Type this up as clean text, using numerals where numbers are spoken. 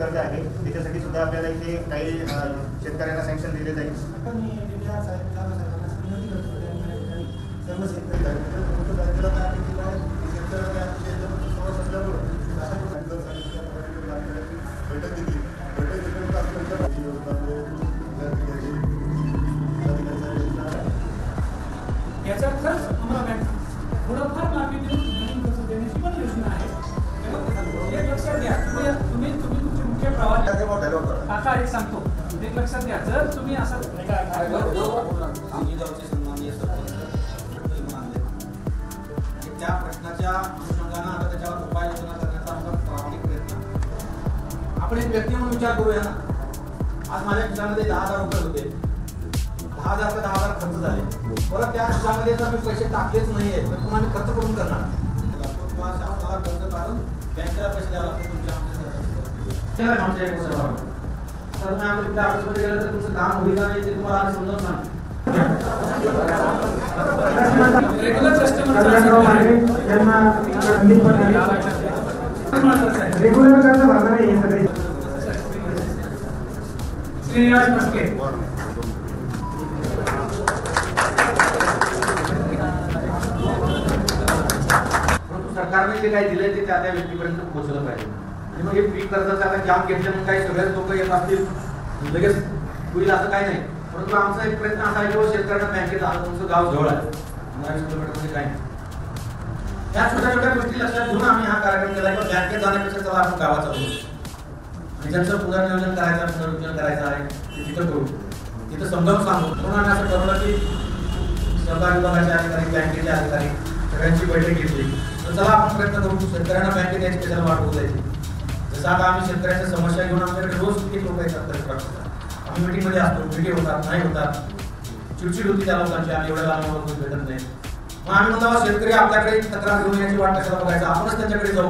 कर्ज आहे त्याच्यासाठी सुद्धा आपल्याला इथे काही शेतकऱ्यांना सँक्शन दिले जाईल. याचा खर्च आम्हाला थोडंफार माफी देऊन कर्ज देण्याची पण योजना आहे. एक लक्षात घ्या, तुम्ही तुमचे मुख्य प्रवास काका एक सांगतो, एक लक्षात घ्या, जर तुम्ही असं त्या प्रश्नाच्या अनुषंगाने आता त्याच्यावर उपाययोजना करण्याचा आमचा प्रामाणिक प्रयत्न. आपण एक व्यक्ती म्हणून विचार करूया ना. आज माझ्या खिशामध्ये 10,000 रुपये होते, 10,000 का 10,000 खर्च झाले. परत त्या खिशामध्ये जर मी पैसे टाकलेच नाहीये तर तुम्हाला मी खर्च करून करणार. किंवा 7,000 खर्च काढून बँकेला पैसे द्यावे लागते तुमच्या तर तुम्ही आमच्या ऑफिसमध्ये गेलं तर तुमचं काम होईल का नाही ते तुम्हाला आम्ही समजावून सांगतो. रेग्युलर कस्टमर रेग्युलर कर्ज भरणार आहे हे सगळे. श्रीनिवास मस्के सरकारने जे काही दिलंय ते त्या व्यक्तीपर्यंत पोहोचलं पाहिजे. आणि मग हे पीक कर्जाचं आता जाम घेतलं मग काही सगळेच लोक येत असतील लगेच होईल असं काही नाही. परंतु आमचा एक प्रयत्न असा आहे की शेतकऱ्यांना बँकेत आलं, तुमचं गाव जवळ आहे, 15-20 किलोमीटरमध्ये काही नाही. त्या छोट्या छोट्या गोष्टी लक्षात घेऊन आम्ही हा कार्यक्रम केला की बँकेत जाण्यापेक्षा चला आपण गावात जाऊ आणि ज्यांचं पुनर्नियोजन करायचं पुनर्विजन करायचं आहे ते तिथं करू, तिथं समजावून सांगू. म्हणून आम्ही असं ठरवलं की सहकार विभागाचे अधिकारी, बँकेचे अधिकारी सगळ्यांची बैठक घेतली. तर चला आपण प्रयत्न करू शेतकऱ्यांना बँकेत यायची कशाला वाट होऊ द्यायची. जसं आता आम्ही शेतकऱ्यांच्या समस्या घेऊन आमच्याकडे रोज किती लोक येतात, आम्ही मीटिंगमध्ये असतो, मीटिंग होतात नाही होतात, चिडचिड होती त्या लोकांची, आम्ही एवढ्या लांब भेटत नाही. मग आम्ही म्हणतो शेतकरी आपल्याकडे तक्रार घेऊन याची वाट कशाला बघायचं, आपणच त्यांच्याकडे जाऊ.